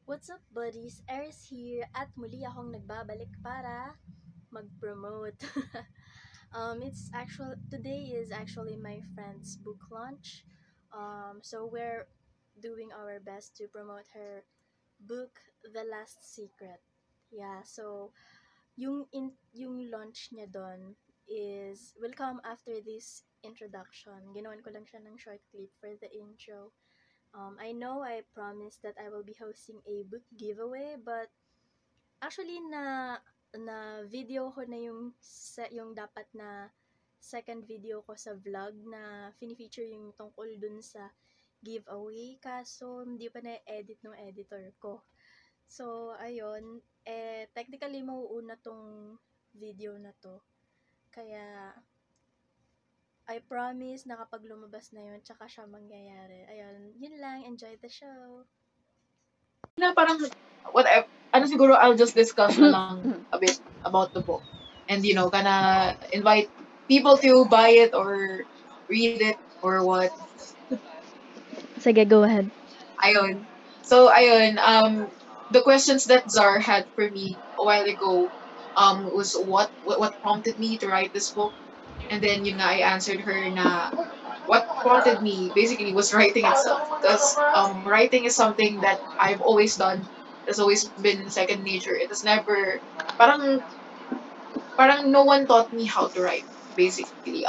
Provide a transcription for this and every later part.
What's up, buddies? Eris here at muli akong nagbabalik para mag-promote. Today is actually my friend's book launch. So we're doing our best to promote her book, The Last Secret. Yeah, so yung launch niya doon will come after this introduction. Ginawan ko lang siya ng short clip for the intro. I know I promised that I will be hosting a book giveaway, but actually na video ko na yung dapat na second video ko sa vlog na fini-feature yung tungkol dun sa giveaway, kaso hindi pa na-edit ng editor ko. So, ayun, technically mauuna tong video na to. Kaya, I promise na kapag lumabas na yun, tsaka siya mangyayari. Ayun, yun lang. Enjoy the show. Na parang, siguro I'll just discuss na lang a bit about the book. And, gonna invite people to buy it or read it or what. Sige, go ahead. Ayun. So, the questions that Zar had for me a while ago was what prompted me to write this book. And then, yun nga, I answered her na what prompted me basically was writing itself. Because writing is something that I've always done. It's always been second nature. It has never, parang, parang no one taught me how to write, basically.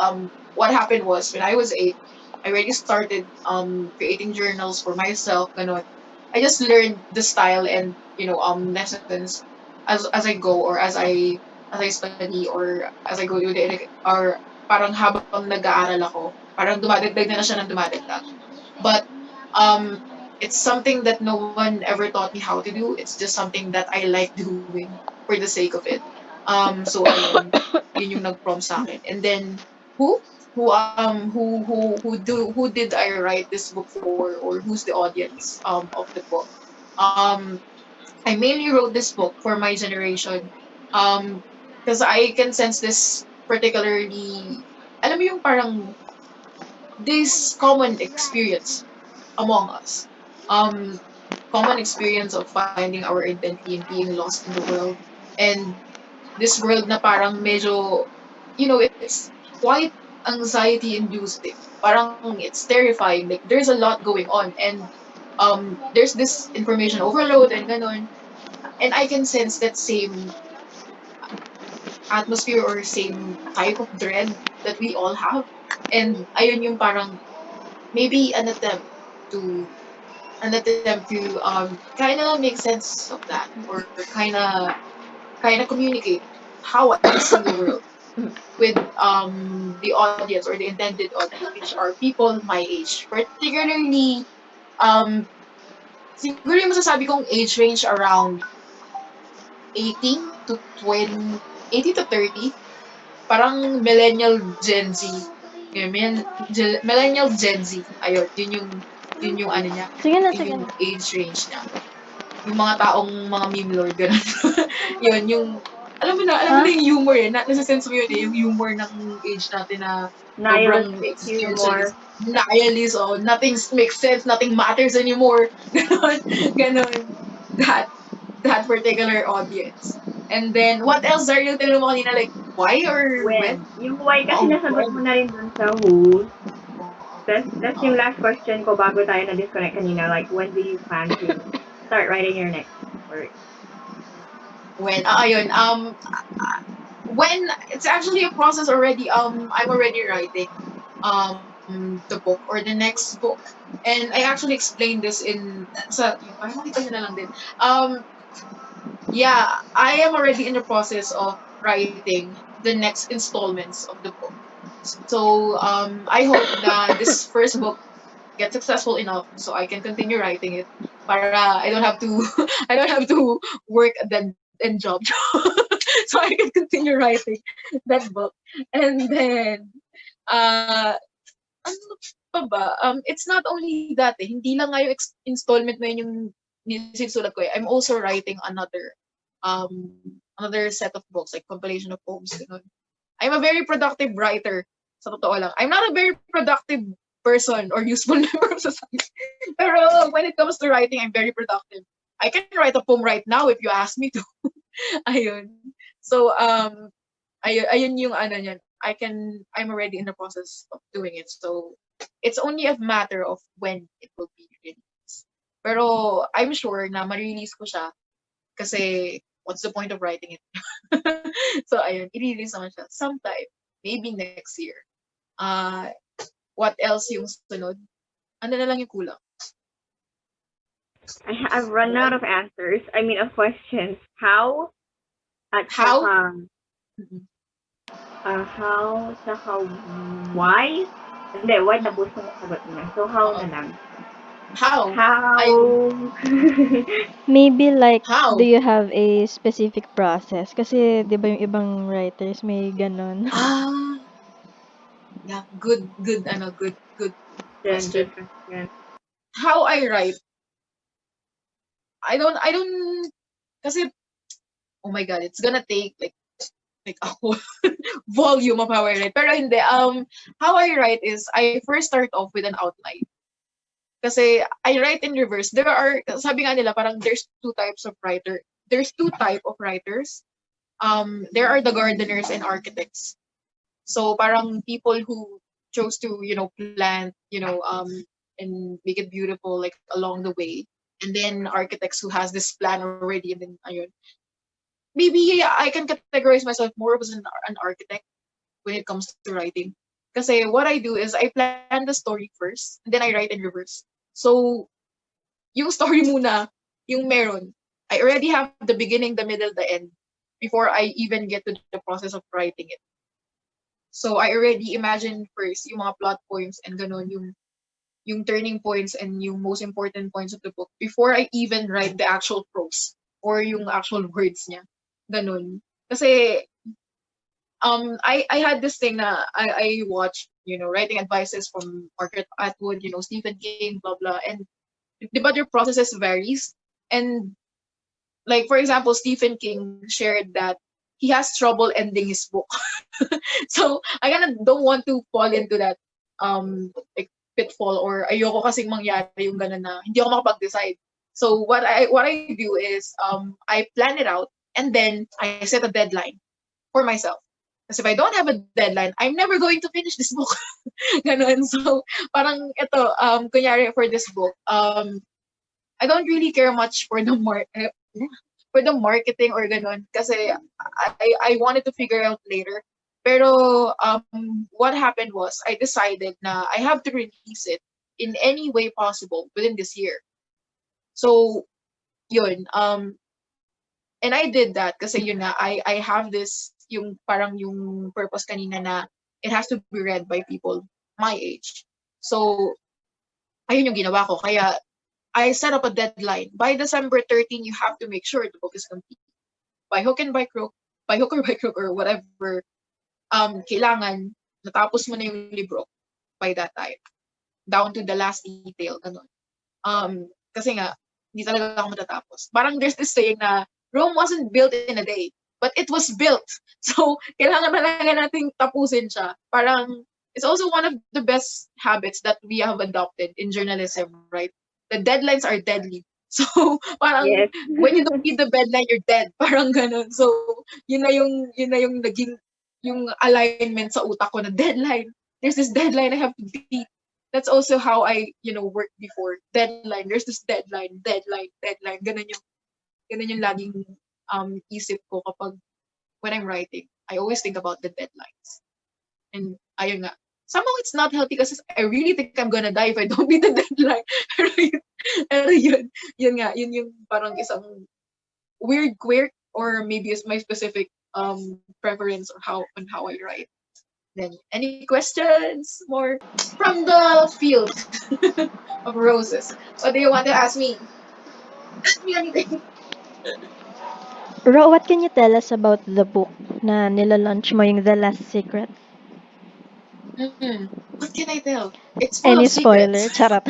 What happened was, when I was 8, I already started creating journals for myself, ganon. I just learned the style and, lessons as I go, or as I study, or as I go to or parang habang nag-aaral ako, parang dumadagdag na siya ng dumadagdag. But it's something that no one ever taught me how to do. It's just something that I like doing for the sake of it. So ayun, yun yung nag-prompt sa akin. And then who did I write this book for, or who's the audience of the book? I mainly wrote this book for my generation, because I can sense this particularly, alam mo yung parang this common experience among us. Common experience of finding our identity and being lost in the world. And this world na parang medyo, it's quite anxiety inducing. Parang it's terrifying. Like, there's a lot going on. And there's this information overload and ganon. And I can sense that same atmosphere or same type of dread that we all have. And ayun yung parang maybe to kind of make sense of that, or kind of communicate how I see the world with the audience, or the intended audience, which are people my age, particularly siguro yung masasabi kong age range around 18 to 20, 18 to 30, parang millennial Gen Z. Millennial Gen Z. Ayun, yun yung ano niya. Sige yung na. age range niya. Yung mga taong mga meme lord, gano'n. Yun, alam mo na yung humor nasa-sense mo yun yung humor ng age natin na sobrang existentialist. Nihilist, nothing makes sense, nothing matters anymore. Ganon. That particular audience. And then, what else are you telling mo kanina? Like, why or when? Yung why kasi nasagot mo na rin dun sa who. That's yung last question ko bago tayo na-disconnect kanina. Like, when do you plan to start writing your next work? When, when it's actually a process already. I'm already writing the book, or the next book. And I actually explained this parang kita nyo na lang din. Yeah, I am already in the process of writing the next installments of the book. So I hope that this first book gets successful enough so I can continue writing it. Para I don't have to work a dead-end job. So I can continue writing that book. And then ano pa ba? It's not only that, hindi lang nga yung installment na yun yung sinusulat ko. I'm also writing another set of books, like compilation of poems. Ganun. I'm a very productive writer. Sa totoo lang. I'm not a very productive person or useful member of society. Pero when it comes to writing, I'm very productive. I can write a poem right now if you ask me to. Ayun. So, ayun yung ano niyan. I'm already in the process of doing it. So, it's only a matter of when it will be released. Pero, I'm sure na ma-release ko siya kasi what's the point of writing it? So, ayun, i-release naman siya sometime. Maybe next year. Uh, what else yung sunod? Ano na lang yung kulang? I've run out of answers. I mean, of questions. How? At How? saka, Mhm. how, saka why? Hindi, why Mhm. tapos na sagot mo na. So, how Oo. na lang? How? How? Maybe like, do How? you have a specific process? Kasi, di ba yung ibang writers may ganon. Ah, yeah, good Good question. question. How I write? I don't, kasi, oh my God, it's gonna take like a whole volume of how I write. Pero hindi, how I write is, I first start off with an outline. Kasi I write in reverse. Sabi nga nila, parang there's two types of writer. There's two type of writers. There are the gardeners and architects. So parang people who chose to, plant, and make it beautiful like along the way. And then architects who has this plan already, and then ayun. Maybe yeah, I can categorize myself more as an architect when it comes to writing. Kasi what I do is I plan the story first, and then I write in reverse. So yung story muna, yung meron. I already have the beginning, the middle, the end before I even get to the process of writing it. So I already imagine first yung mga plot points and ganon, yung turning points and yung most important points of the book before I even write the actual prose or yung actual words niya. Ganon. Kasi I had this thing na I watched, writing advices from Margaret Atwood, Stephen King, blah blah, and di ba their processes varies, and like for example, Stephen King shared that he has trouble ending his book. So I kind of don't want to fall into that like pitfall, or ayoko kasing mangyari yung ganun na hindi ako makapag-decide. So what I do is I plan it out, and then I set a deadline for myself. Because if I don't have a deadline, I'm never going to finish this book. Ganun. So, parang ito, kunyari for this book, I don't really care much for for the marketing or ganun. Kasi I wanted to figure out later. Pero, what happened was, I decided na I have to release it in any way possible within this year. So, yun, and I did that kasi yun na, I have this, yung parang yung purpose kanina na it has to be read by people my age. So, ayun yung ginawa ko. Kaya, I set up a deadline. By December 13, you have to make sure the book is complete. By hook and by crook, by hook or by crook or whatever, kailangan natapos mo na yung libro by that time. Down to the last detail, ganun. Kasi nga, hindi talaga ako matatapos. Parang there's this saying na Rome wasn't built in a day, but it was built. So, kailangan talaga nating tapusin siya. Parang, it's also one of the best habits that we have adopted in journalism, right? The deadlines are deadly. So, parang, Yes. when you don't meet the deadline, you're dead. Parang ganun. So, yun na yung naging, yung alignment sa utak ko na deadline. There's this deadline I have to beat. That's also how I, worked before. Deadline. There's this deadline. Ganun yung laging isip ko kapag when I'm writing. I always think about the deadlines. And ayun nga. Somehow it's not healthy kasi I really think I'm gonna die if I don't meet the deadline. Pero yun nga, yun yung parang isang weird quirk, or maybe it's my specific preference or on how I write. Then, any questions more from the field of roses? What do you want to ask me? Ask me anything. Ro, what can you tell us about the book na nilalaunch mo, yung The Last Secret? What can I tell? It's full of Any secrets. spoiler? Charot.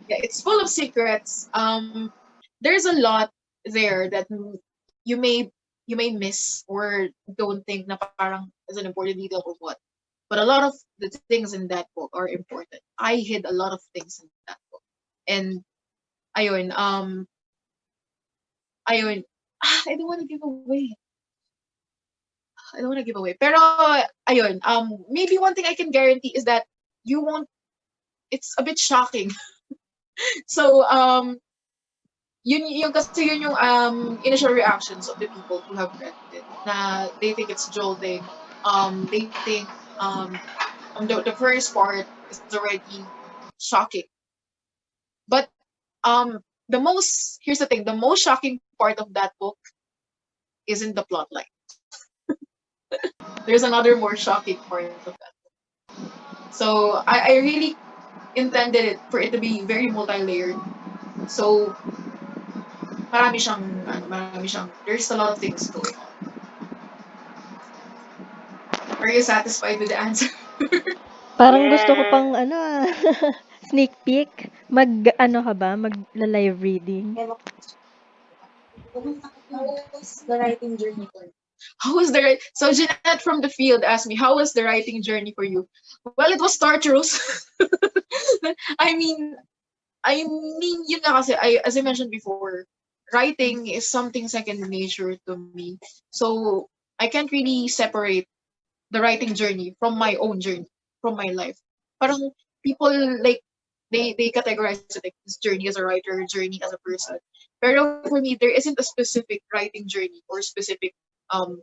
Yeah, it's full of secrets. There's a lot there that you may miss or don't think na parang is an important detail or what. But a lot of the things in that book are important. I hid a lot of things in that book. And ayun, ayun, I don't wanna give away. I don't wanna give away. Pero ayun, maybe one thing I can guarantee is that you won't. It's a bit shocking. So yun kasi yun yung initial reactions of the people who have read it. Na they think it's jolting. They think the first part is already shocking. But here's the thing, the most shocking part of that book isn't the plot line. There's another more shocking part of that. So I really intended it for it to be very multi-layered. So there's a lot of things going on. Are you satisfied with the answer? Parang gusto ko Yes. pang sneak peek. Mag-ano ka ba? Mag-live reading? How was the right? So Jeanette from the field asked me, "How was the writing journey for you?" Well, it was torturous. I mean, yun nga kasi, as I mentioned before, writing is something second nature to me. So I can't really separate the writing journey from my own journey, from my life. Parang people like they categorize it like this journey as a writer, journey as a person. Pero for me, there isn't a specific writing journey or specific um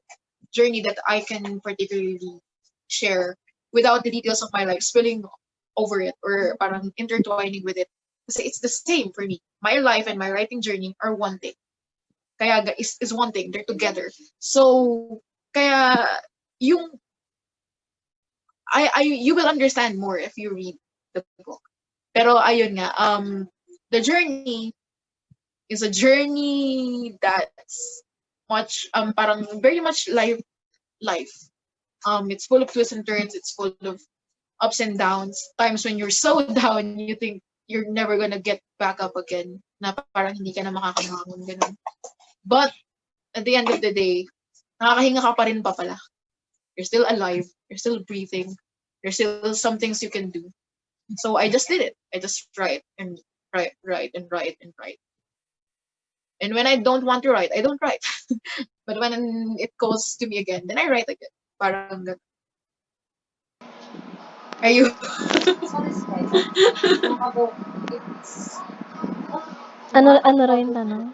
journey that I can particularly share without the details of my life spilling over it or parang intertwining with it. Kasi it's the same for me. My life and my writing journey are one thing. Kaya is one thing. They're together. So kaya yung you will understand more if you read the book. Pero ayun nga, the journey is a journey that's much parang very much life. It's full of twists and turns, it's full of ups and downs. Times when you're so down, you think you're never gonna get back up again. Na parang hindi ka na makakabangon, ganun. But at the end of the day, nakakahinga ka pa rin pa pala. You're still alive, you're still breathing, there's still some things you can do. So I just did it. I just write and write and write and write. And when I don't want to write, I don't write. But when it goes to me again, then I write again. Parang ganun. Are you? Ano raw yung tanong?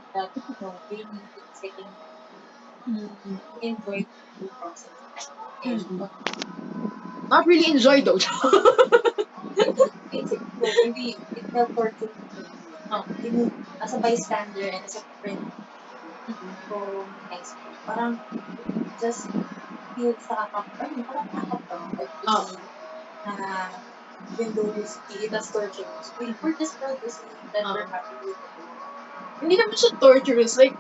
Not really enjoy though. Oo. Hindi naman siya torturous. Like,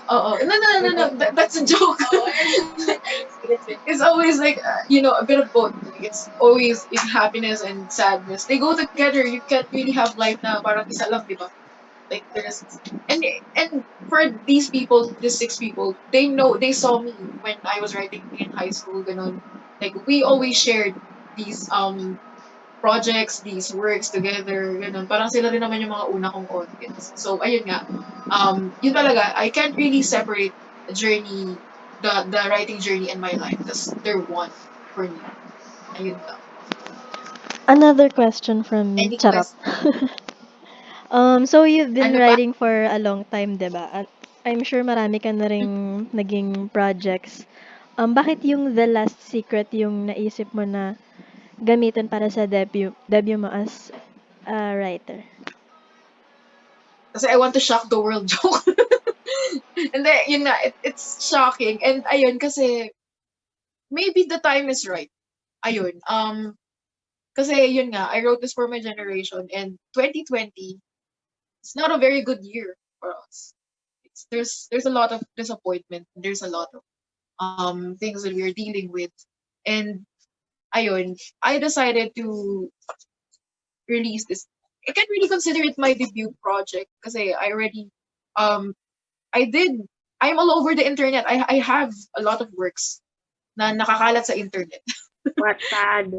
no. That's a joke. It's always like, a bit of both. Like, it's always in happiness and sadness. They go together. You can't really have life na parang isa lang, di ba? Like, and for these people, these 6 people, they saw me when I was writing in high school, ganon. Like, we always shared these projects, these works together, ganun. Parang sila rin naman yung mga una kong audience. So, ayun nga. Yun talaga, I can't really separate the journey, the writing journey and my life because they're one for me. Ayun lang. Another question from me. Any Charot. question? So you've been Ano pa? writing for a long time, 'di ba? At I'm sure marami ka na ring naging projects. Bakit yung The Last Secret yung naisip mo na gamitin para sa debut mo as a writer? Kasi I want to shock the world joke. And then, yun nga, it's shocking. And ayun, kasi maybe the time is right. Ayun. Kasi yun nga, I wrote this for my generation and 2020, it's not a very good year for us. There's a lot of disappointment. There's a lot of things that we are dealing with. And ayun, I decided to release this. I can't really consider it my debut project kasi I already I did I'm all over the internet. I have a lot of works na nakakalat sa internet. What sad.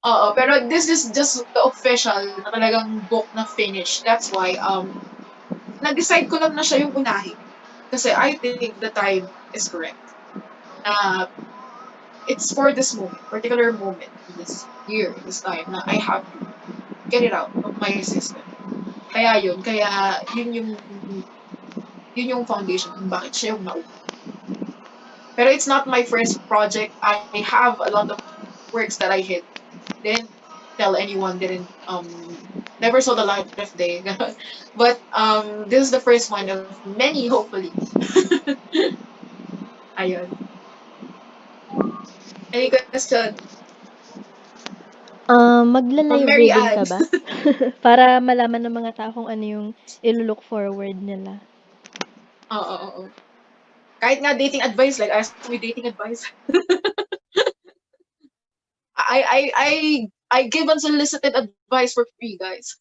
Oo, pero this is just the official na talagang book na finish. That's why na-decide ko lang na siya yung unahin. Kasi I think the time is correct. Uh, it's for this moment, particular moment, in this year, in this time, na I have to get it out of my system. Kaya yun yung foundation kung bakit siya yung nauna. Pero it's not my first project. I have a lot of works that I hid. Didn't tell anyone, didn't never saw the light of day. But this is the first one of many, hopefully. Ayun. Any question from Magla-live Mary reading Ann? ka ba? Para malaman ng mga tao kung ano yung ilu-look forward nila. Oo. Kahit nga dating advice, like ask me dating advice. I give unsolicited advice for free, guys.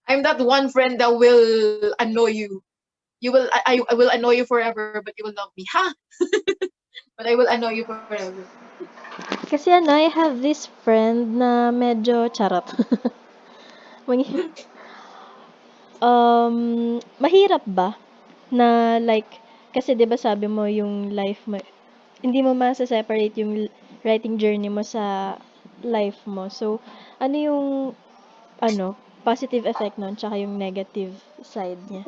I'm that one friend that will annoy you. I will annoy you forever, but you will love me. Ha! But I will annoy you forever. Kasi ano, I have this friend na medyo charot. Mangi- mahirap ba na like, kasi 'di ba sabi mo yung life mo, hindi mo masa-separate yung writing journey mo sa life mo. So, ano yung ano, positive effect nun tsaka yung negative side niya?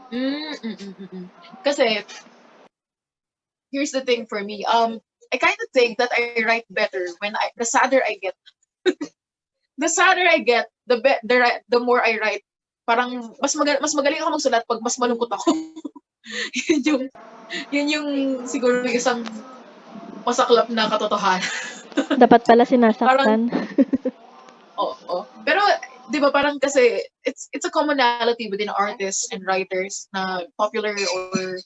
Mm. Kasi here's the thing for me. I kind of think that I write better when the sadder I get. The sadder I get, the more I write. Parang mas magaling ako magsulat pag mas malungkot ako. yun yung yun yung siguro yung isang masaklap na katotohanan. Dapat pala Parang sinasaktan. oo. Pero 'di ba parang kasi it's a commonality within artists and writers na popular or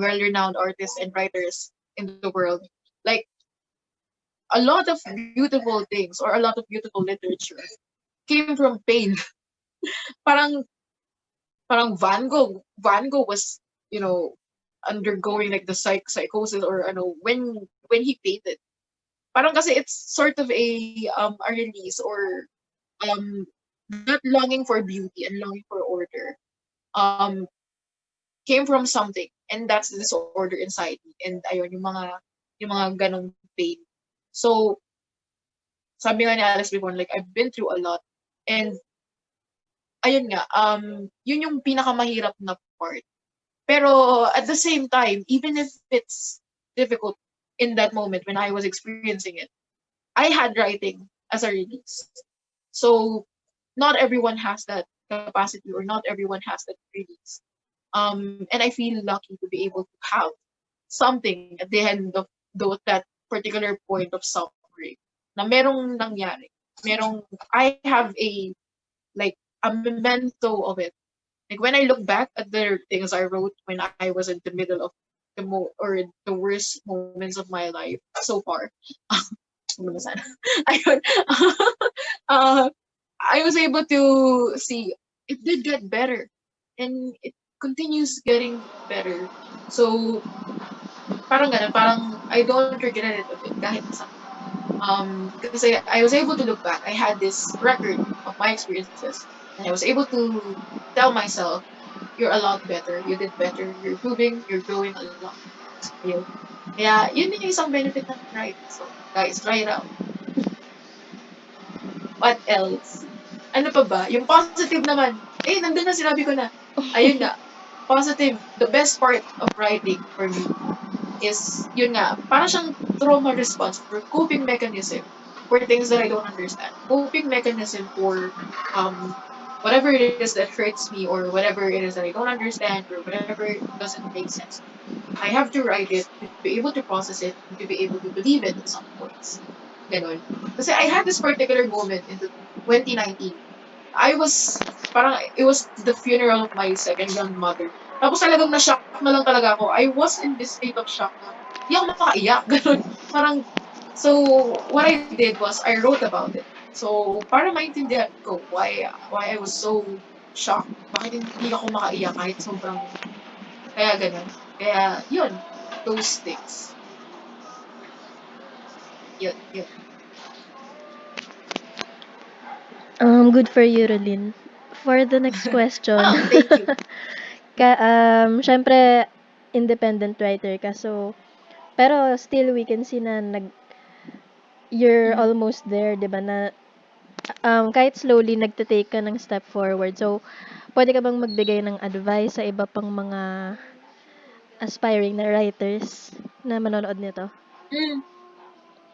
well-renowned artists and writers in the world. Like a lot of beautiful things or a lot of beautiful literature came from pain. parang parang Van Gogh was, you know, undergoing like the psychosis or ano when he painted. Parang kasi it's sort of a release or um that longing for beauty and longing for order um came from something, and that's the disorder inside me, and ayun yung mga ganong pain. So sabi nga ni Alex before, like I've been through a lot, and ayun nga yun yung pinakamahirap na part. Pero at the same time, even if it's difficult in that moment when I was experiencing it, I had writing as a release. So not everyone has that capacity or not everyone has that release. And I feel lucky to be able to have something at the end of that particular point of suffering na merong nangyari. I have like, a memento of it. Like, when I look back at the things I wrote when I was in the middle of or the worst moments of my life so far, ano sana? Ayun. uh, I was able to see it did get better, and it continues getting better. So parang ganun, parang I don't regret it a bit kahit isa. Kasi I was able to look back. I had this record of my experiences, and I was able to tell myself, "You're a lot better. You did better. You're improving. You're growing a lot." Yun. Kaya yun din yung isang benefit ng writing. So guys, try it out. What else? Ano pa ba? Yung positive naman. Nandun na, sinabi ko na. Ayun nga. Positive, the best part of writing for me is, yun nga, parang siyang trauma response or coping mechanism for things that I don't understand. Coping mechanism for whatever it is that hurts me or whatever it is that I don't understand or whatever doesn't make sense. I have to write it to be able to process it and to be able to believe it at some points. Ganon. Kasi I had this particular moment in the 2019. I was, parang, it was the funeral of my second grandmother. Tapos talagang na-shock na lang talaga ako. I was in this state of shock na, di ako makaiyak. Ganun. Parang, so, what I did was, I wrote about it. So, para maintindihan ko why I was so shocked. Bakit hindi ako makaiyak kahit sobrang, kaya ganun. Kaya, yun. Those things. Yun. Good for you, Roline. For the next question, Thank you. siyempre independent writer ka, so pero still we can see na you're Mhm. almost there, 'di ba, na, kahit slowly nagte-take ka ng step forward. So, puwede ka bang magbigay ng advice sa iba pang mga aspiring na writers na manonood nito? Mm.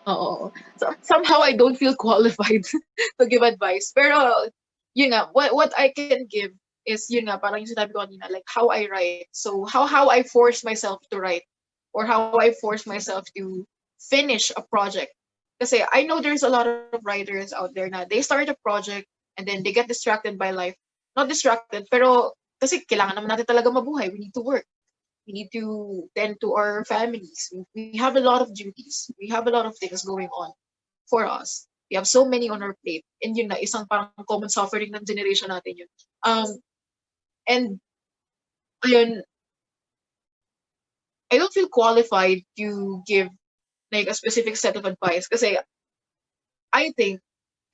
Oo. So, somehow I don't feel qualified to give advice. Pero, yun nga, what I can give is, yun nga, parang yung sinabi ko kanina, like how I write. So, how I force myself to write or how I force myself to finish a project. Kasi I know there's a lot of writers out there na they start a project and then they get distracted by life. Not distracted, pero kasi kailangan naman natin talaga mabuhay. We need to work. We need to tend to our families. We have a lot of duties. We have a lot of things going on for us. We have so many on our plate. And yun na, isang parang common suffering ng generation natin yun. And ayun, I don't feel qualified to give like a specific set of advice kasi I think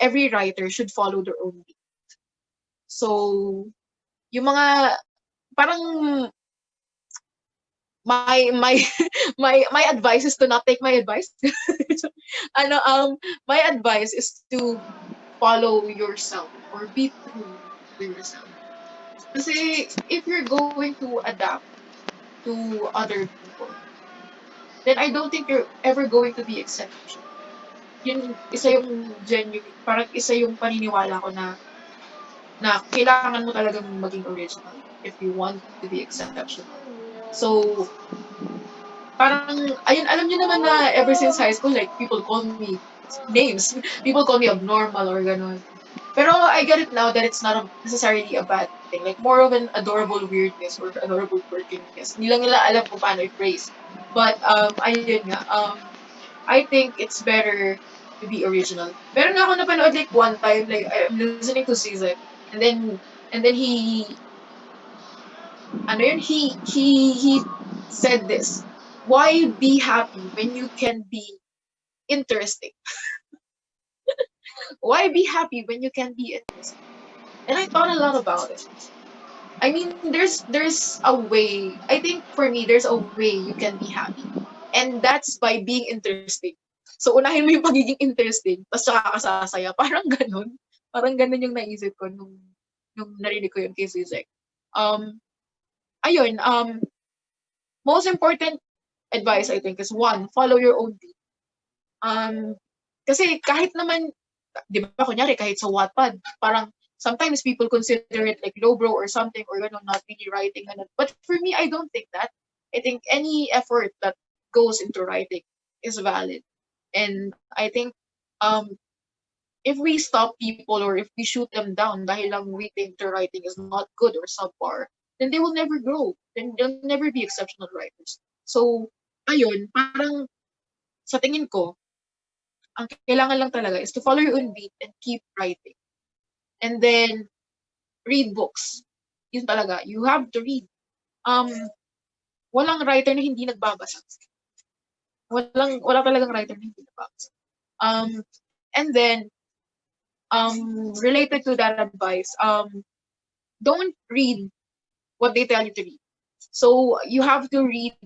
every writer should follow their own beat. So, yung mga parang my my advice is to not take my advice. ano my advice is to follow yourself or be true to yourself. Kasi if you're going to adapt to other people, then I don't think you're ever going to be exceptional. Yun isa yung genuine, parang isa yung paniniwala ko na kailangan mo talagang maging original if you want to be exceptional. So, parang, ayun, alam niyo naman na ever since high school, like, people call me names. People call me abnormal or ganun. Pero I get it now that it's not necessarily a bad thing. Like, more of an adorable weirdness or adorable quirkiness. Hindi lang nila alam kung paano i-phrase. But, ayun nga, I think it's better to be original. Meron nga ako napanood like one time, like, I'm listening to Zizek, and then he said this, why be happy when you can be interesting? Why be happy when you can be interesting? And I thought a lot about it. I mean, there's a way. I think for me, there's a way you can be happy, and that's by being interesting. So unahin mo yung pagiging interesting, tapos saka ka sasaya. Parang ganun. Parang ganun yung naisip ko nung narinig ko yun kay Zizek. Um, ayun, most important advice I think is one, follow your own beat. Um, kasi kahit naman, di ba, kunyari, kahit sa Wattpad, parang sometimes people consider it like lowbrow or something or not really writing. But for me, I don't think that. I think any effort that goes into writing is valid. And I think if we stop people or if we shoot them down dahil lang we think their writing is not good or subpar, then they will never grow. Then they'll never be exceptional writers. So, ayun, parang sa tingin ko, ang kailangan lang talaga is to follow your own beat and keep writing. And then, read books. Yun talaga. You have to read. Um, walang writer na hindi nagbabasa. Wala talagang writer na hindi nagbabasa. And then, related to that advice, don't read what they tell you to read. So, you have to read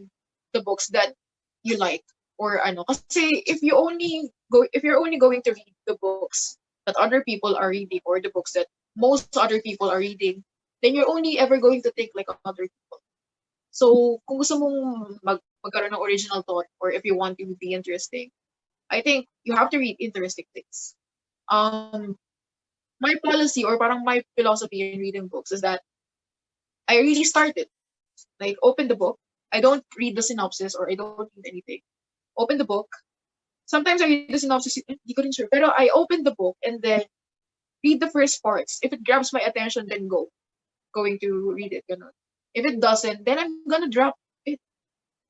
the books that you like or ano. Kasi if you're only going to read the books that other people are reading or the books that most other people are reading, then you're only ever going to think like other people. So, kung gusto mong magkaroon ng original thought or if you want to be interesting, I think you have to read interesting things. My policy or parang my philosophy in reading books is that I really started, like, open the book. I don't read the synopsis or I don't read anything. Open the book. Sometimes I read the synopsis, hindi ko rin sure. Pero I open the book and then read the first parts. If it grabs my attention, then going to read it. Ganun. If it doesn't, then I'm gonna drop it.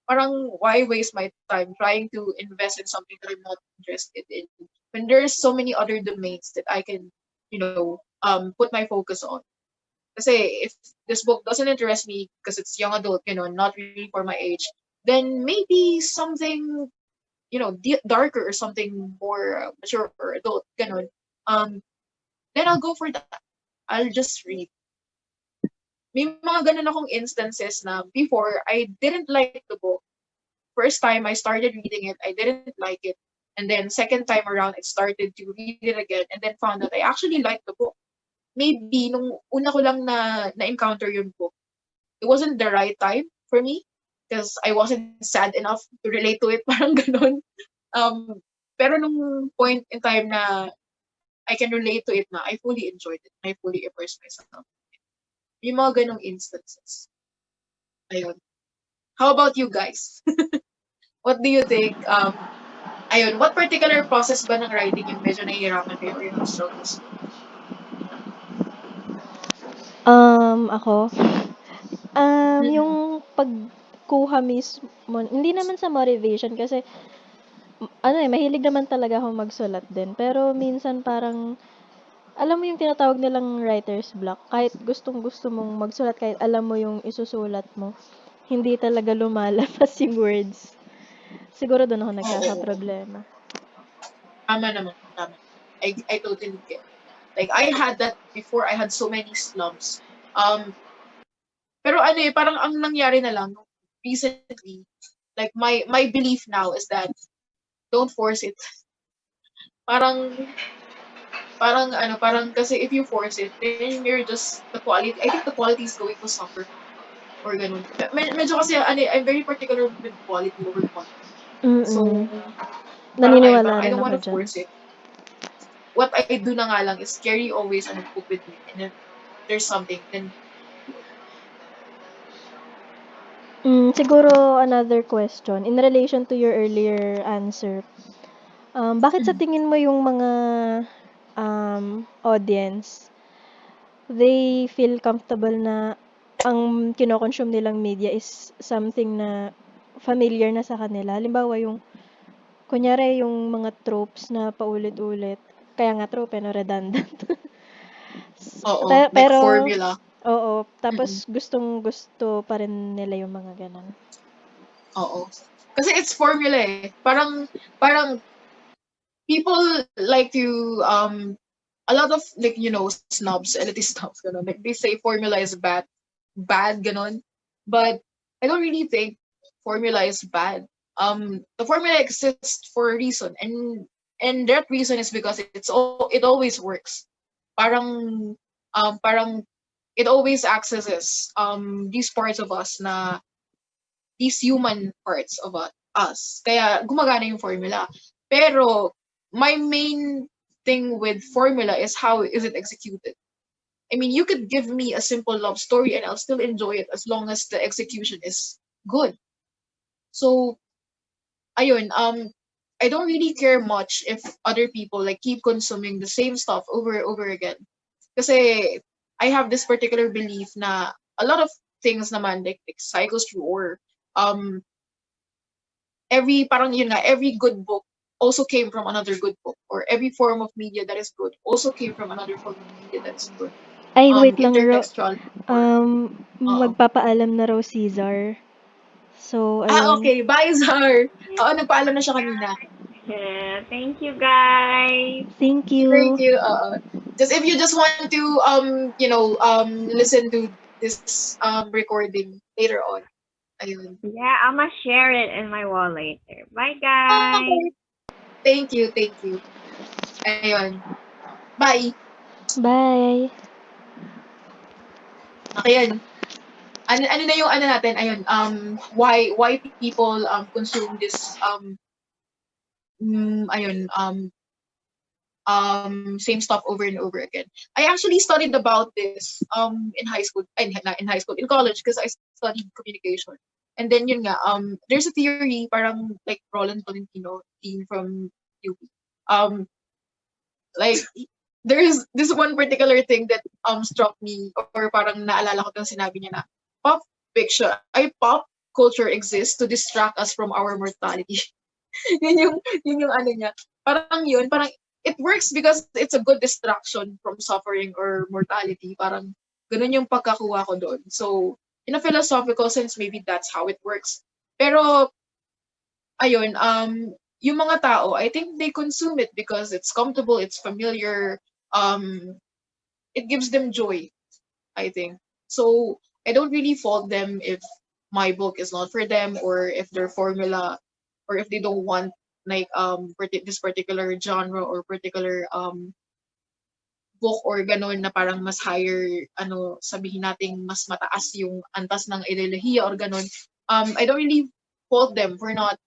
Parang why waste my time trying to invest in something that I'm not interested in when there's so many other domains that I can, put my focus on. Kasi if this book doesn't interest me because it's young adult, not really for my age, then maybe something, darker or something more mature or adult, ganun. Then I'll go for that. I'll just read. May mga ganun akong instances na before, I didn't like the book. First time I started reading it, I didn't like it. And then second time around, I started to read it again and then found that I actually liked the book. Maybe nung una ko lang na-encounter yung book, it wasn't the right time for me because I wasn't sad enough to relate to it, parang ganun. Um, pero nung point in time na I can relate to it na, I fully enjoyed it. I fully immersed myself. Yung mga ganong instances. Ayun. How about you guys? What do you think? Ayun, what particular process ba ng writing yung medyo nahihirapan kayo or you have struggles with? Ako, yung Mm-mm. pagkuha mismo, hindi naman sa motivation kasi, ano mahilig naman talaga ako magsulat din. Pero minsan parang, alam mo yung tinatawag nilang writer's block, kahit gustong-gusto mong magsulat, kahit alam mo yung isusulat mo, hindi talaga lumalabas yung words. Siguro doon ako Oo, oo, oo. nagkakaproblema. Tama naman. Tama. I totally get. Like, I had that before. I had so many slumps. Pero ano parang ang nangyari na lang recently, like my belief now is that don't force it. Parang parang kasi if you force it, then you're just the quality. I think the quality is going to suffer or ganun. Medyo kasi I'm very particular with quality over quantity. So Mm. parang Naniniwala I rin don't ako want to dyan. force it. What I do na nga lang is carry always a notebook with me, and if there's something, then Siguro another question, in relation to your earlier answer, bakit sa mm, tingin mo yung mga, audience, they feel comfortable na ang kino-consume nilang media is something na familiar na sa kanila? Halimbawa yung kunyari yung mga tropes na paulit-ulit, kaya nga trope 'no, redundant. oo, like Pero formula. oo, Mm-mm. tapos gustong-gusto pa rin nila yung mga gano'n. Oo. Kasi it's formula eh. Parang people like to a lot of like snobs, elitist snobs ganun. Like they say formula is bad ganun. But I don't really think formula is bad. The formula exists for a reason, and that reason is because it always works. Parang it always accesses these parts of us na these human parts of us. Kaya gumagana yung formula. Pero my main thing with formula is how is it executed. I mean, you could give me a simple love story and I'll still enjoy it as long as the execution is good. So, ayun, I don't really care much if other people like keep consuming the same stuff over and over again. Kasi I have this particular belief na a lot of things naman like cycles through or um every parang yun nga, every good book also came from another good book, or every form of media that is good also came from another form of media that is good. Ay, wait lang Intertextual or uh magpapaalam na raw si Zar. So, ayun. okay, bye Zar. Oo, nagpaalam na siya kanina. Yeah, thank you guys. Thank Thank you. you. Just if you just want to listen to this recording later on. Ayun. Yeah, I'ma share it in my wall later. Bye guys. Okay. Thank you, thank you. Ayun. Bye. Bye. Okay, yan. Ano na yung ano natin, ayun, why people consume this ayun, same stuff over and over again. I actually studied about this in high school, not in high school, in college because I studied communication. And then yun nga, there's a theory parang like Roland Valentino team from UP. Um like there's this one particular thing that struck me or parang naalala ko tong sinabi niya na pop pop culture exists to distract us from our mortality. yun yung ano niya. Parang it works because it's a good distraction from suffering or mortality. Parang ganun yung pagkakuha ko doon. So, in a philosophical sense, maybe that's how it works. Pero, ayun, yung mga tao, I think they consume it because it's comfortable, it's familiar, um, it gives them joy, I think. So I don't really fault them if my book is not for them, or if their formula, or if they don't want like this particular genre or particular book or gano'n na parang mas higher, ano, sabihin nating mas mataas yung antas ng ideolohiya or gano'n. I don't really fault them for not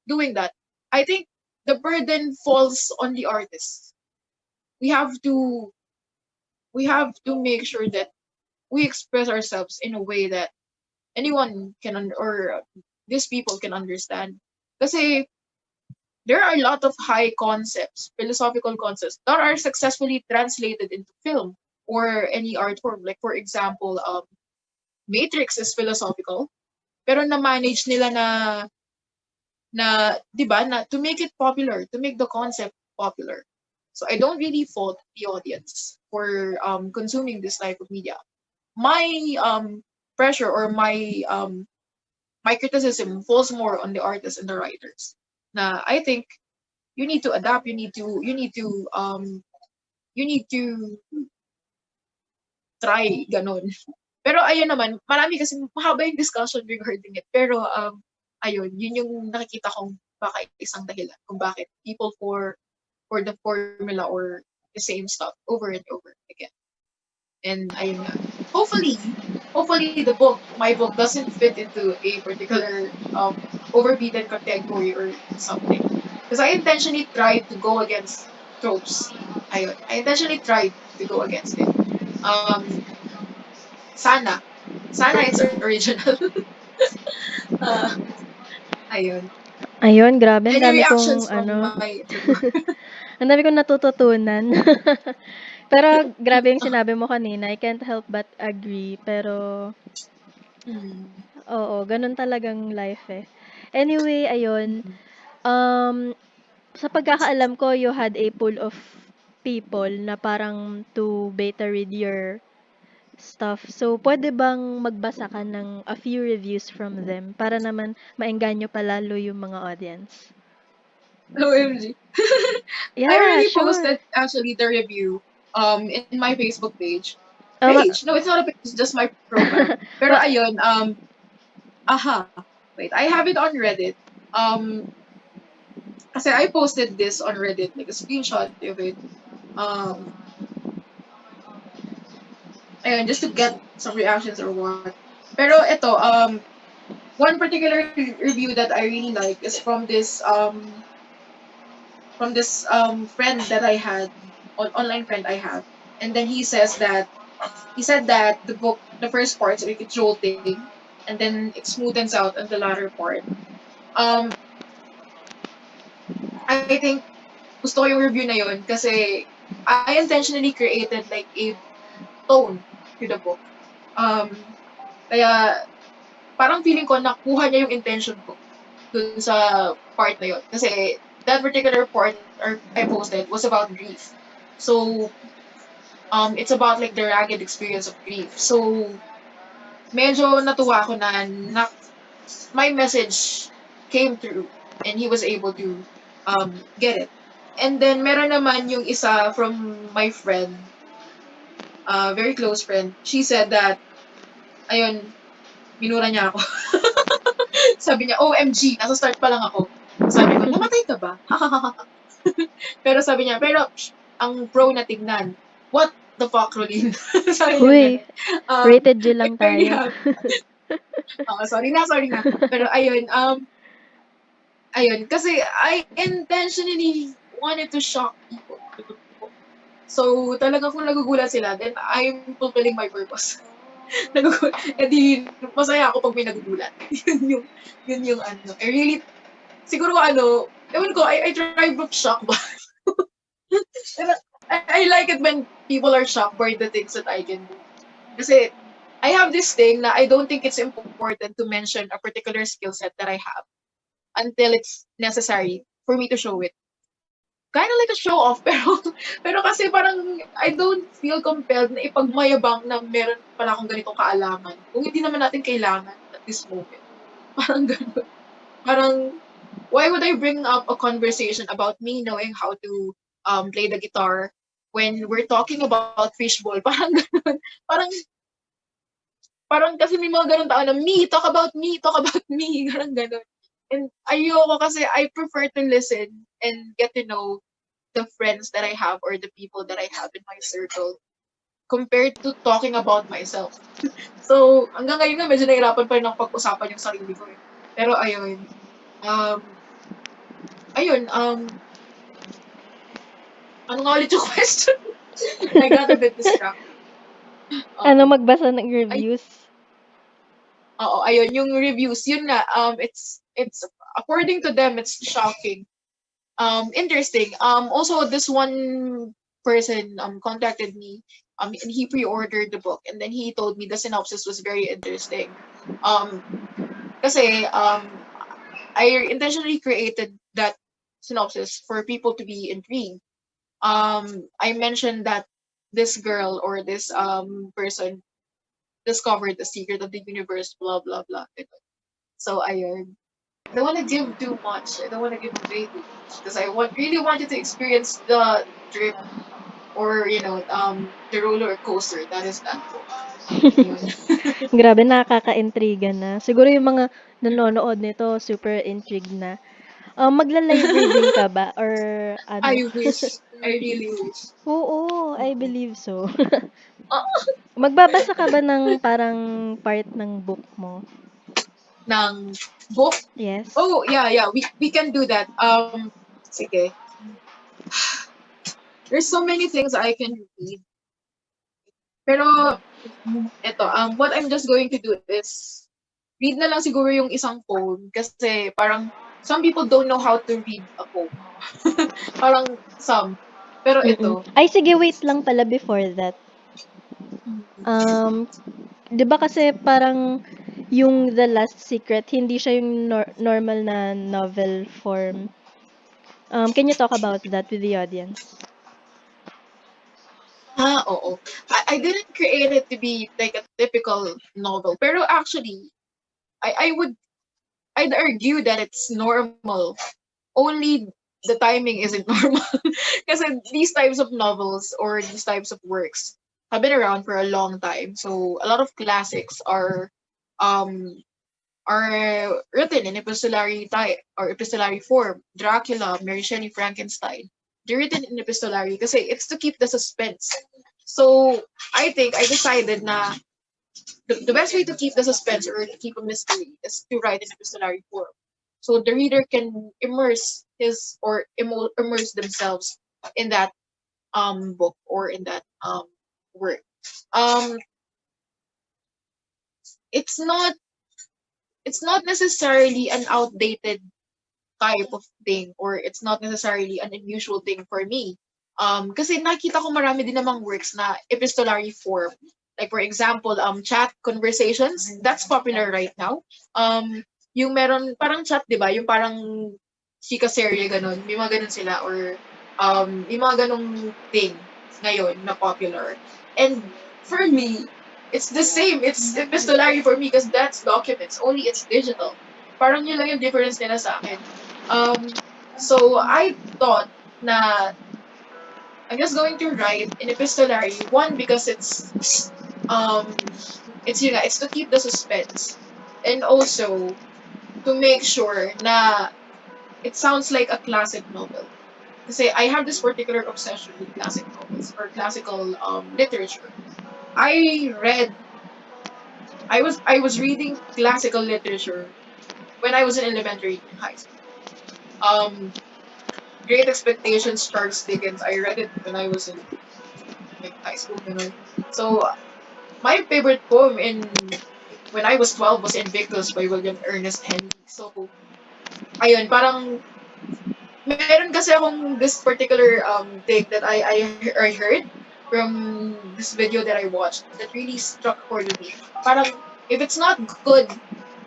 doing that. I think the burden falls on the artist. We have to we have to make sure that we express ourselves in a way that anyone can or these people can understand. Kasi there are a lot of high concepts, philosophical concepts that are successfully translated into film or any art form. Like for example, Matrix is philosophical, pero na-manage nila na 'di ba, na to make it popular, to make the concept popular. So I don't really fault the audience for consuming this type of media. My pressure or my criticism falls more on the artists and the writers. Na I think you need to adapt, you need to try ganon. Pero ayun naman, marami kasi mahaba yung discussion regarding it. Pero ayun, yun yung nakikita kong baka isang dahilan kung bakit people for the formula or the same stuff over and over again. And ayun nga. Hopefully my book doesn't fit into a particular overbeaten category or something. Because I intentionally tried to go against tropes. Ayun. I intentionally tried to go against it. Um, sana. Sana it's original. uh, ayun. Ayun, grabe ang Any dami reactions kong from ano, my interviewer? ang dami kong natututunan. Pero grabe yung sinabi mo kanina, I can't help but agree. Pero Hmm. oo, ganun talagang life eh. Anyway, ayun, Mm-mm. sa pagkakaalam ko, you had a pool of people na parang to beta read your stuff. So, pwede bang magbasa ka ng a few reviews from them para naman maengganyo palalo yung mga audience? OMG. I Yeah, already sure. posted actually the review in my Facebook page. Um, Page? No, it's not a page, it's just my profile. Pero well, ayun, aha. Wait, I have it on Reddit. Kasi I posted this on Reddit, like a screenshot of it. Um, ayun, just to get some reactions or what. Pero ito, one particular review that I really like is from this friend that I had, online friend I have. And then he said that the first part's a bit jolting, and then it smoothens out on the latter part. Um, I think gusto ko yung review na yun kasi I intentionally created like a tone to the book. Kaya parang feeling ko nakuha niya yung intention ko dun sa part na yun. Kasi that particular part I posted was about grief. So, it's about like the ragged experience of grief. So, medyo natuwa ako na my message came through and he was able to get it. And then meron naman yung isa from my friend, very close friend. She said that, ayun, minura niya ako. Sabi niya, OMG, nasa start pa lang ako. Sabi ko, namatay ka ba? Pero sabi niya, pero ang pro na tignan. What the fuck, Roline? Sabi niya Huy, gano'n. Um, rated G I lang already tayo. have, sorry na. Pero ayun, kasi I intentionally wanted to shock people with the book. So, talagang kung nagugulat sila, then I'm fulfilling my purpose. Eh di, masaya ako pag may nagugulat. Yun yung ano. I really, siguro ano, ewan ko, I try to shock ba? Pero I like it when people are shocked by the things that I can do. Kasi I have this thing na I don't think it's important to mention a particular skill set that I have until it's necessary for me to show it. Kind of like a show off, pero kasi parang I don't feel compelled na ipagmayabang na meron pala akong ganitong kaalaman kung hindi naman natin kailangan at this moment. Parang gano'n. Parang why would I bring up a conversation about me knowing how to play the guitar when we're talking about fishball, parang ganun, parang parang kasi may mga ganun tao na me, talk about me, parang ganun. And ayoko kasi I prefer to listen and get to know the friends that I have or the people that I have in my circle compared to talking about myself. So, hanggang ngayon nga medyo nahirapan pa rin ako pag-usapan yung sarili ko eh. Pero um, ayun, ano nga ulit yung question? I got a bit distracted. Ano, Oo. magbasa ng Ay, reviews? oo, ayun, yung reviews, yun nga, it's, according to them, it's shocking. Interesting. Also, this one person contacted me, and he pre-ordered the book, and then he told me the synopsis was very interesting. Um, kasi, I intentionally created that synopsis for people to be intrigued. I mentioned that this girl or this person discovered the secret of the universe, blah blah blah. So I don't want to give too much. I don't want to give away too much because really want you to experience the trip or the roller coaster that is that book. Ayun. Grabe, nakaka-intriga na. Siguro yung mga nanonood nito super intrigued na. Magla-live reading ka ba or ano? I wish. I really wish. Oo, I Mm. believe so. Ah, Magbabasa ka ba ng parang part ng book mo? ng book. Yes? Oh, yeah, yeah. We can do that. Sige. There's so many things I can read. Pero eto, what I'm just going to do is read na lang siguro yung isang poem kasi parang some people don't know how to read a poem. Parang some. Pero Mm. ito, Ay, sige, wait lang pala before that. mm, Um, 'Di ba kasi parang yung The Last Secret, hindi siya yung normal na novel form. Can you talk about that with the audience? oo. I didn't create it to be like a typical novel. Pero actually, I'd argue that it's normal. Only the timing isn't normal. Kasi these types of novels or these types of works have been around for a long time. So a lot of classics um are written in epistolary type or epistolary form. Dracula, Mary Shelley, Frankenstein. They're written in epistolary kasi it's to keep the suspense. So I think I decided na the best way to keep the suspense or to keep a mystery is to write in epistolary form. So the reader can immerse his or immerse themselves in that book or in that work. Um it's not it's not necessarily an outdated type of thing or it's not necessarily an unusual thing for me. Kasi nakita ko marami din namang works na epistolary form. Like for example, chat conversations, that's popular right now. Yung meron parang chat, 'di ba? Yung parang chika serye ganun. May mga ganun sila or yung mga ganung thing ngayon na popular. And for me, it's the same. It's epistolary for me because that's documents. Only it's digital. Parang yun lang yung difference nila sa akin. So I thought na I'm just going to write in epistolary. One, because it's to keep the suspense, and also to make sure na it sounds like a classic novel. Kasi I have this particular obsession with classic novels or classical literature. I read I was reading classical literature when I was in elementary and high school. Um, Great Expectations, Charles Dickens. I read it when I was in like high school, ganun. So my favorite poem in when I was 12 was Invictus by William Ernest Henley. So ayun, parang meron kasi akong this particular thing that I heard from this video that I watched that really struck chord with me. Parang if it's not good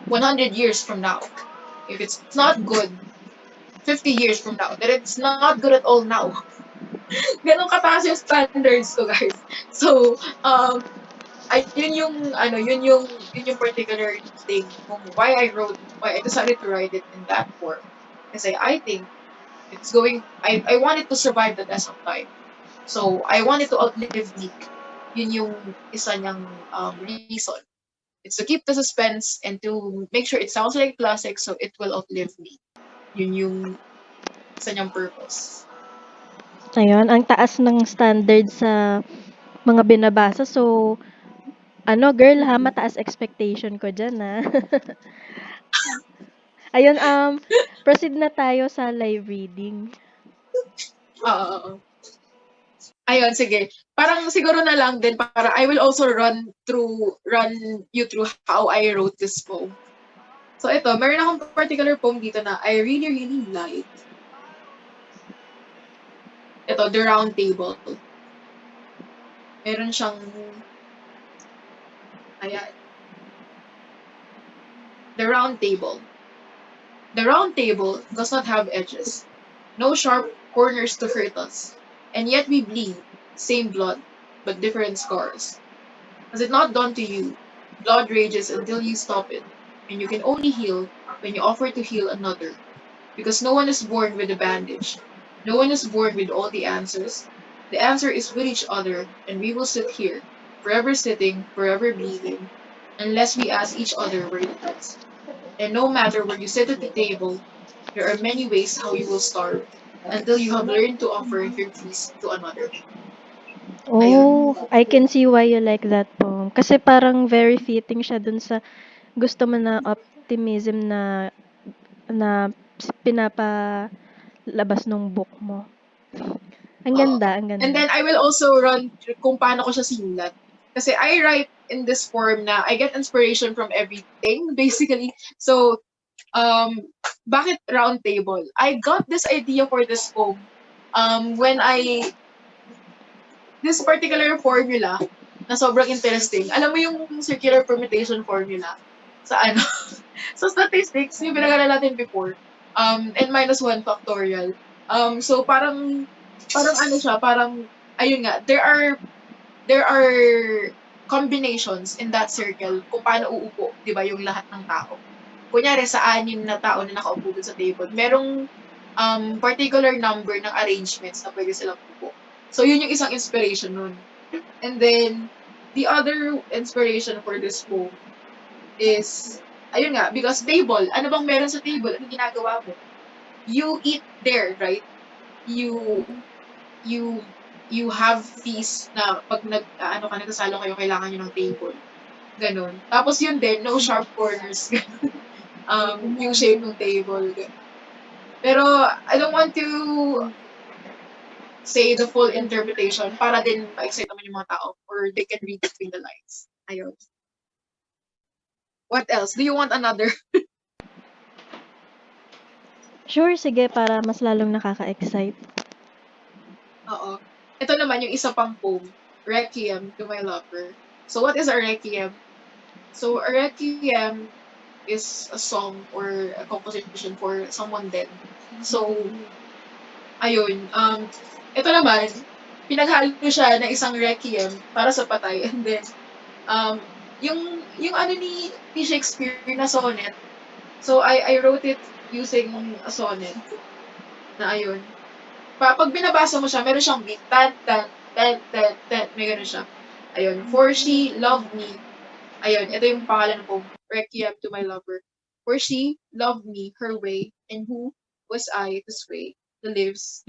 100 years from now, if it's not good 50 years from now, then it's not good at all now. Ganun kataas yung standards ko, guys. So, ayun yung ano, yun yung particular thing kung why I decided to write it in that form. Kasi I think I want it to survive the test of time. So, I wanted to outlive Nick. Yun yung isa niyang reason. It's to keep the suspense and to make sure it sounds like classic so it will outlive me. Yun yung isa niyang purpose. Ayun, ang taas ng standard sa mga binabasa. So, ano girl ha, Mm. mataas expectation ko dyan ha. Ayun, proceed na tayo sa live reading. Oo. Ayun, sige. Parang siguro na lang din para I will also run you through how I wrote this poem. So ito, meron akong particular poem dito na I really, really like. Ito, The Round Table. Meron siyang, ayan, The Round Table. The round table does not have edges, no sharp corners to hurt us, and yet we bleed, same blood, but different scars. Has it not done to you? Blood rages until you stop it, and you can only heal when you offer to heal another. Because no one is born with a bandage. No one is born with all the answers. The answer is with each other, and we will sit here, forever sitting, forever bleeding, unless we ask each other where it hurts. And no matter where you sit at the table, there are many ways how you will starve until you have learned to offer your peace to another. Ayun. Oh, I can see why you like that poem. Kasi parang very fitting siya dun sa gusto mo na optimism na pinapalabas nung book mo. Ang Oo. ganda, ang And ganda. then I will also run through kung paano ko siya sinulat. Kasi I write in this form na I get inspiration from everything, basically. So, bakit round table? I got this idea for this poem when this particular formula na sobrang interesting. Alam mo yung circular permutation formula sa ano? Sa statistics, yung pinag-aralan natin before. N minus 1 factorial. So parang ano siya, parang ayun nga, there are combinations in that circle kung paano uupo, 'di ba, yung lahat ng tao. Kunyari sa anim na tao na nakaupo dun sa table, merong particular number ng arrangements na pwede silang upo. So yun yung isang inspiration nun. And then the other inspiration for this poem is ayun nga, because table, ano bang meron sa table? Ano ginagawa mo? You eat there, right? You you you have feast na pag ano ka nagsasalo kayo, kailangan niyo ng table. Ganon. Tapos yun din, no sharp corners. Yung shape ng table. Pero I don't want to say the full interpretation para din ma-excite naman yung mga tao or they can read between the lines. Ayun. What else? Do you want another? Sure, sige, para mas lalong nakaka-excite. Oo. Ito naman yung isa pang poem, Requiem to My Lover. So what is a requiem? So a requiem is a song or a composition for someone dead. So ayun, ito naman, pinaghalo siya ng isang requiem para sa patay and then um yung ano ni Shakespeare na sonnet. So I wrote it using a sonnet na ayun. Pag binabasa mo siya, meron siyang beat. Tan, tan, tan, tan, tan. May ganun siya. Ayun. For she loved me. Ayun. Ito yung pangalan ko. Requiem to my lover. For she loved me her way. And who was I to sway? The leaves,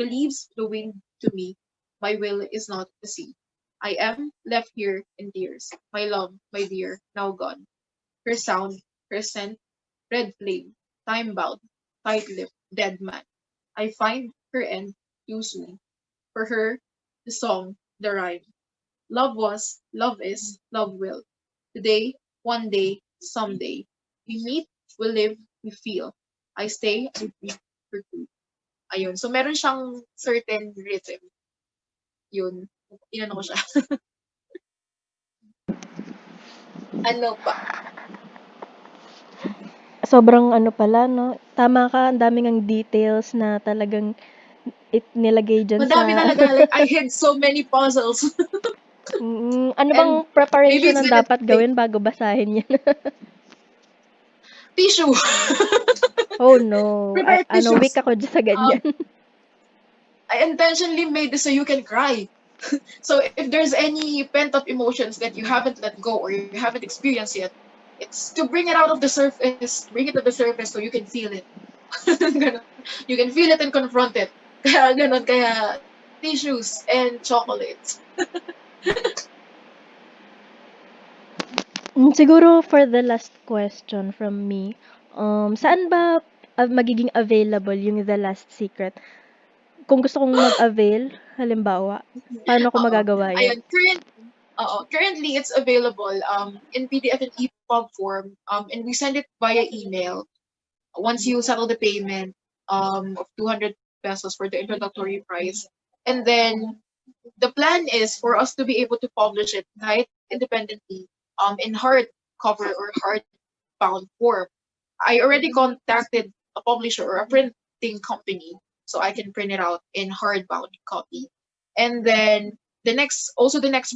the wind to me. My will is not the sea. I am left here in tears. My love, my dear, now gone. Her sound, her scent, red flame, time-bound, tight-lipped, dead man. I find her end too soon. For her, the song, the rhyme. Love was, love is, love will. Today, one day, someday. We meet, we live, we feel. I stay, I breathe for two. Ayun. So, meron siyang certain rhythm. Yun. Inano ko siya. Ano pa? Sobrang ano pala 'no, tama ka, ang dami ngang details na talagang nilagay diyan sa Madami talaga. Like, I had so many puzzles. ano bang And maybe preparation it's ang gonna dapat take gawin bago basahin 'yan? tissue. Oh no, Prepare ano weak tissues. ako diyan sa Um, ganyan. I intentionally made this so you can cry. So if there's any pent up emotions that you haven't let go or you haven't experienced yet, it's to bring it out of the surface, bring it to the surface so you can feel it. Ganon. You can feel it and confront it. Kaya ganon, kaya tissues and chocolates. Siguro for the last question from me, saan ba magiging available yung The Last Secret? Kung gusto kong mag-avail, halimbawa, paano ko Oo. magagawa yun? Ayun, currently it's available in PDF and EPUB form. And we send it via email. Once you settle the payment of 200 pesos for the introductory price. And then the plan is for us to be able to publish it right independently in hardcover or hardbound form. I already contacted a publisher or a printing company so I can print it out in hardbound copy. And then the next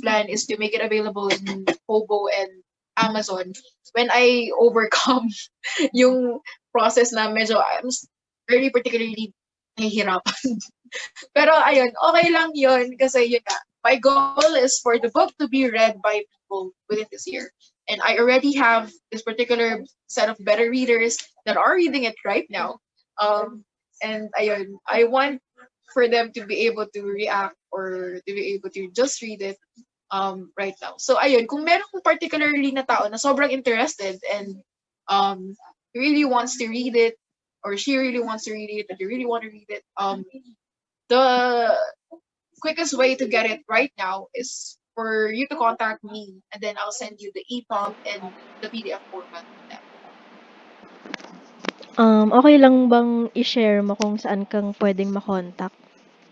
plan is to make it available in Kobo and Amazon when I overcome yung process na medyo very particularly nahihirapan. Pero ayun, okay lang yun kasi yun nga, my goal is for the book to be read by people within this year. And I already have this particular set of beta readers that are reading it right now. And ayun, I want for them to be able to react or to be able to just read it right now. So ayun, kung meron particularly na tao na sobrang interested and um really wants to read it or she really wants to read it and you really want to read it, the quickest way to get it right now is for you to contact me and then I'll send you the EPUB and the PDF format of that. Okay lang bang i-share mo kung saan kang pwedeng makontak?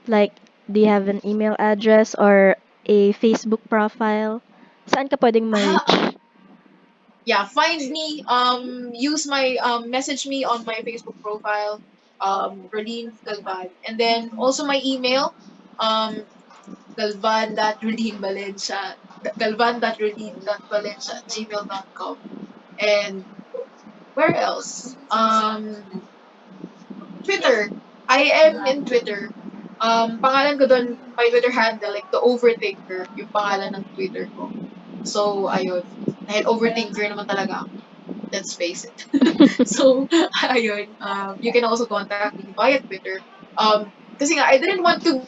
Like, do you have an email address or a Facebook profile? Saan ka pwedeng Ah, ma-reach? yeah, find me, use my, message me on my Facebook profile, Roline Galvan. And then also my email, um, galvan.rolinevalencia, galvan.roline.valencia@gmail.com. And where else? Twitter. I am in Twitter. Pangalan ko doon, my Twitter handle, like TheOverthinker, yung pangalan ng Twitter ko. So, ayun. Dahil overthinker naman talaga ako. Let's face it. So, ayun. You can also contact me via Twitter. Kasi nga, I didn't want to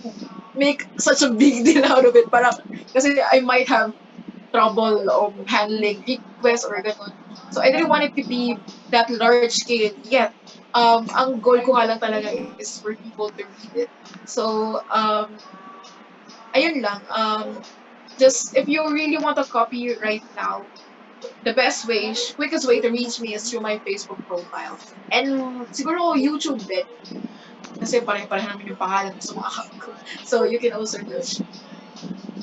make such a big deal out of it. Parang, kasi I might have trouble handling requests or ganun. So, I didn't want it to be that large scale yet. Ang goal ko nga lang talaga is for people to read it. So, ayun lang. Just, if you really want a copy right now, the best way, quickest way to reach me is through my Facebook profile. And siguro YouTube din. Kasi pare-pareho naman yung pangalan sa mga account ko. So, you can also reach.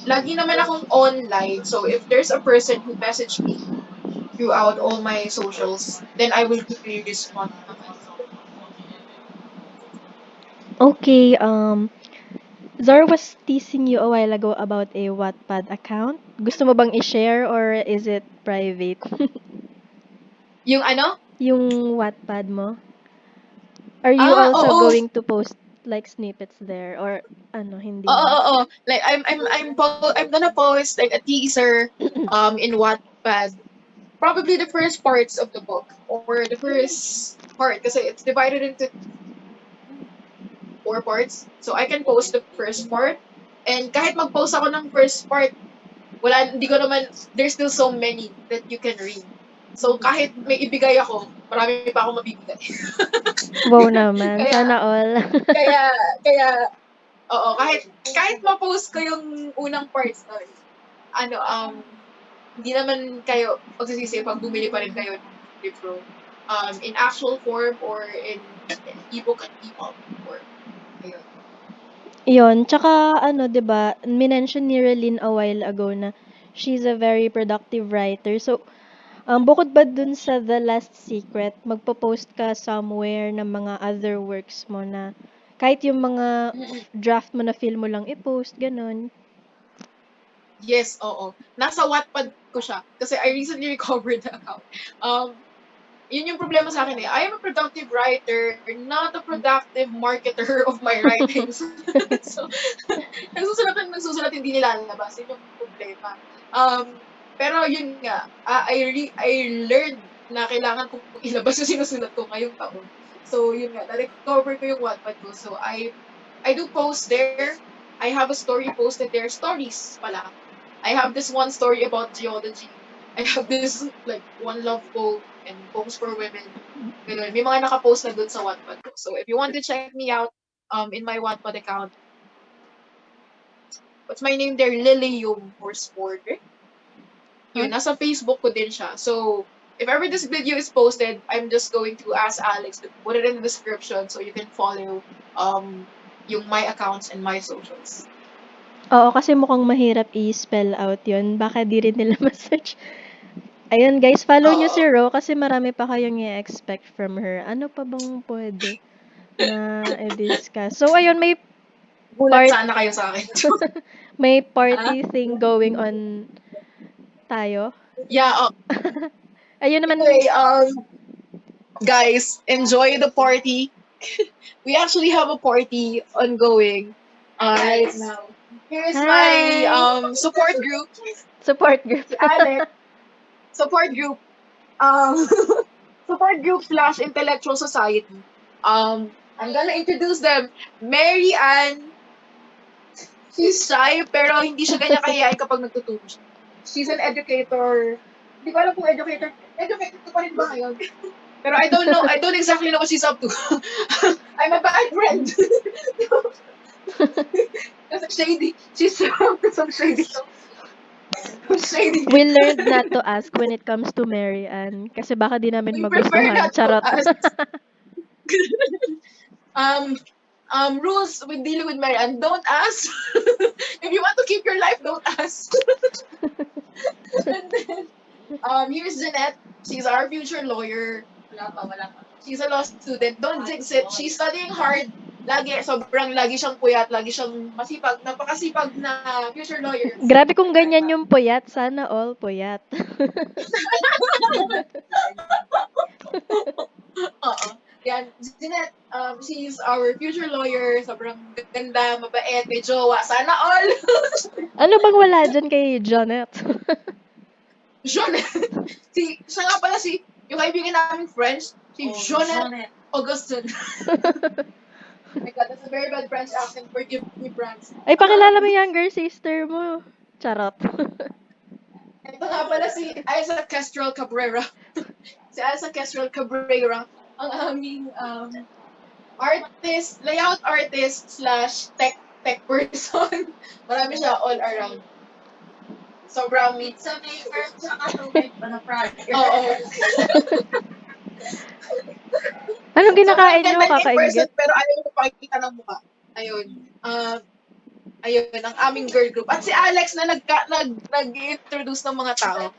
Lagi naman akong online. So, if there's a person who messaged me throughout all my socials, then I will quickly respond naman. Okay, Zara was teasing you a while ago about a Wattpad account. Gusto mo bang i-share or is it private? Yung ano? Yung Wattpad mo? Are you Ah, also oo. going to post like snippets there or ano, hindi Oo, na? oo. Like I'm gonna post like a teaser in Wattpad. Probably the first parts of the book or the first part kasi it's divided into 4 parts. So I can post the first part and kahit mag-post ako ng first part, hindi ko naman, there's still so many that you can read. So kahit may ibigay ako, marami pa akong mabibigay. Wow naman, kaya, sana all. kaya, kaya, oo, kahit ma-post ko yung unang parts nun, ano, hindi naman kayo magsisisi pag bumili pa rin kayo ng libro in actual form or in ebook and EPUB form. Ayun. Yun, tsaka ano 'di ba, minention ni Relin a while ago na she's a very productive writer. So, bukod ba dun sa The Last Secret, magpo-post ka somewhere ng mga other works mo na kahit yung mga draft mo na feel mo lang i-post, gano'n? Yes, oo. Nasa Wattpad ko siya kasi I recently recovered the account. Um, Yun yung problema sa akin eh. I am a productive writer, not a productive marketer of my writings. So, nagsusulat, hindi nilalabas. Yun yung problema. Pero yun nga, I learned na kailangan kong ilabas yung sinusulat ko ngayong taon. So, yun nga, na-recover ko yung Wattpad ko. So, I do post there. I have a story posted there. Stories pala. I have this one story about geology. I have this, like, one love poem and poems for women. Ganun. May mga nakapost na dun sa Wattpad ko. So, if you want to check me out, in my Wattpad account, what's my name there? Lily yung horse border. Yun, nasa Facebook ko din siya. So, if ever this video is posted, I'm just going to ask Alex to put it in the description so you can follow yung my accounts and my socials. Oo, kasi mukhang mahirap i-spell out yun. Baka di rin nila ma-search. Ayun guys, follow nyo si Ro kasi marami pa kayong i-expect from her. Ano pa bang pwede na i-discuss? So, ayun, Gulat sana kayo sa akin. may party thing going on tayo. Yeah, Ayun naman, anyway, guys, enjoy the party. We actually have a party ongoing right now. Here's my support group. support group. Si Alex. Support group. Support group / intellectual society. I'm gonna introduce them. Mary Ann. She's shy, pero hindi siya ganyan kahiyain kapag nagtuturo siya. She's an educator. Hindi ko alam kung educator pa rin ba ngayon? Pero I don't exactly know what she's up to. I'm a bad friend. Kasi shady. She's up to some shady. We learned not to ask when it comes to Mary Ann kasi baka di namin We prefer magustuhan. not to Charot. ask. Rules with dealing with Mary Ann, don't ask. If you want to keep your life, don't ask. And then, here's Jeanette. She's our future lawyer. Wala pa. She's a law student. Don't jinx it. She's studying hard. Sobrang lagi siyang puyat, lagi siyang masipag, napakasipag na future lawyer. Grabe kung ganyan yung puyat. Sana all puyat. Yan, Jeanette, she's our future lawyer. Sobrang ganda, mabait, may jowa. Sana all! Ano bang wala dyan kay Jonet? Jeanette! Siya nga pala yung kaibigan namin French, si Jeanette Augustin. Oh my God, that's a very bad French accent. Forgive me, France. Ay, pakilala mo yung younger sister mo. Charot. Ito nga pala si Isa Kestrel Cabrera. Si Isa Kestrel Cabrera, ang aming artist, layout artist / tech person. Marami siya all around. Sobrang Sa may firm sa katubig pa na project. Oo. Anong kinakain nyo? Sobrang Kakaingit? person, pero ayaw ko pakikita ng mukha. Ayun. Ayun, ang aming girl group. At si Alex na nag-introduce ng mga tao.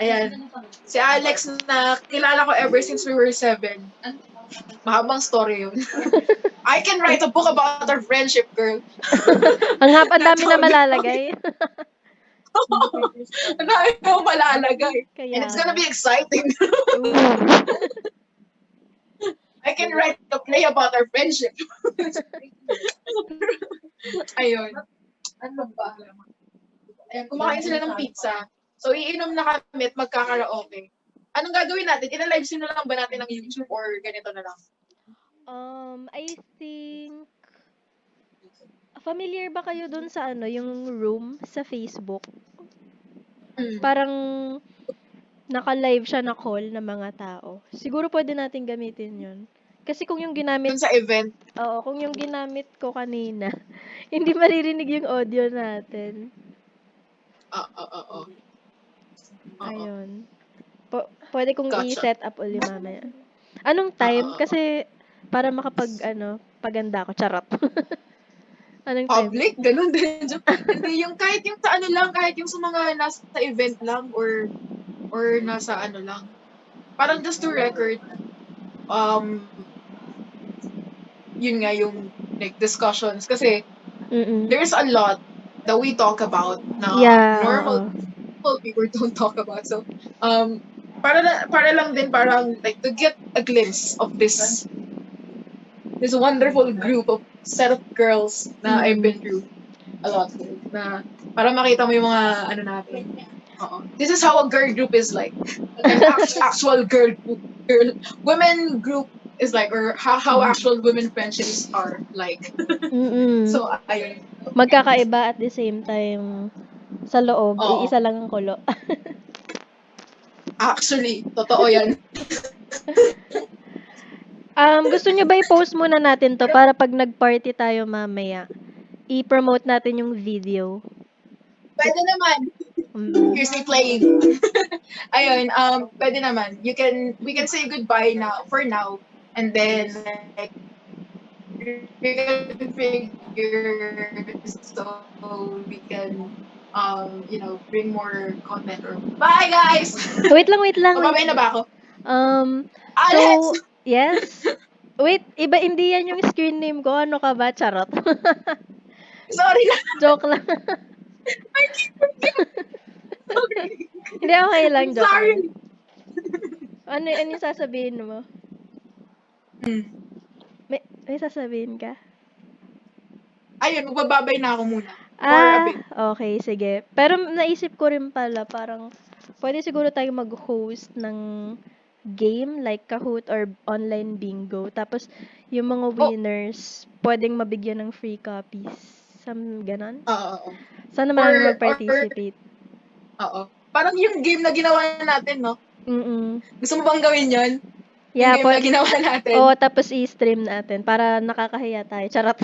Ayan. Si Alex na kilala ko ever since we were 7. Mahabang story yun. I can write a book about our friendship, girl. Ang dami na malalagay. Ano ayaw malalagay. Kaya And it's gonna be exciting. I can write a play about our friendship. Ayun. Ano ba? Ayun, kumakain sila ng pizza. So, iinom na kami at magkakaraoke. Anong gagawin natin? Ina-live stream na lang ba natin ng YouTube or ganito na lang? I think familiar ba kayo dun sa yung room sa Facebook? Parang naka-live siya na call ng mga tao. Siguro pwede natin gamitin 'yun. Kasi kung yung ginamit Dun sa event. Oo, kung yung ginamit ko kanina, hindi maririnig yung audio natin. Oo. Ayun. Pwede kong Gotcha. i-set up uli mamaya. Anong time? Kasi para paganda ako. Charot. Anong time? Public? Ganun din. Hindi yung kahit yung sa lang, kahit yung sa mga nasa event lang or nasa lang. Parang just to record, yun nga yung like discussions. Kasi there's a lot that we talk about na normal people don't talk about. So, para lang din parang like to get a glimpse of this wonderful group of set of girls na I've Mm. been through a lot with, na para makita mo yung mga ano natin. Oo. This is how a girl group is like. An actual girl women group is like, or how actual women friendships are like. Mm. So ayun. Magkakaiba at the same time sa loob, Oo. iisa lang ang kulo. Actually, totoo yan. Gusto niyo ba i-post muna natin 'to para 'pag nag-party tayo mamaya, i-promote natin yung video? Pwede naman. Mm. Here's me playing. Ayun, pwede naman. We can say goodbye now, for now. And then, like, reconfigure so we can, bring more content or, bye guys! Wait lang, wait lang, wait. Mababay na ba ako? So, Let's! yes. Wait, iba hindi yan yung screen name ko. Ano ka ba? Charot. Sorry na. Joke lang. I keep forgetting. Sorry. Hindi, okay lang. I'm Joke sorry. lang. Ano yung sasabihin mo? Hmm. May sasabihin ka? Ayun, magbababay na ako muna. For a bit. Okay, sige. Pero naisip ko rin pala, parang pwede siguro tayo mag-host ng game like Kahoot or online bingo. Tapos, yung mga Oh, winners, pwedeng mabigyan ng free copies. Ganon? oo. Sana Or, marami mag-participate. oo. Parang yung game na ginawa natin, no? Mm. Gusto mo bang gawin yon? Yung Yeah, game na ginawa natin? Oo, tapos i-stream natin para nakakahiya tayo. Charot.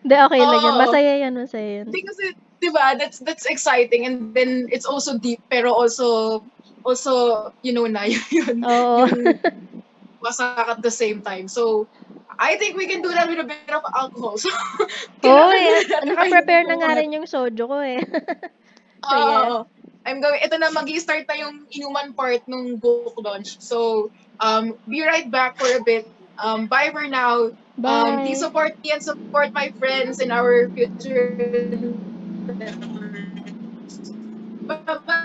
Hindi, okay lang yun. Oo. Masaya yan, masaya yun. Hindi kasi, di ba, that's exciting and then it's also deep pero also na yun Oo. yung wasak at the same time. So, I think we can do that with a bit of alcohol. So, Hoy, kailangan na natin naka-prepare na nga mainuman. rin yung soju ko eh. So, Oo. yeah. Ito na, mag-i-start na yung inuman part ng book launch. So, be right back for a bit. Bye for now. Please Bye. support me and support my friends in our future endeavors. Bye-bye!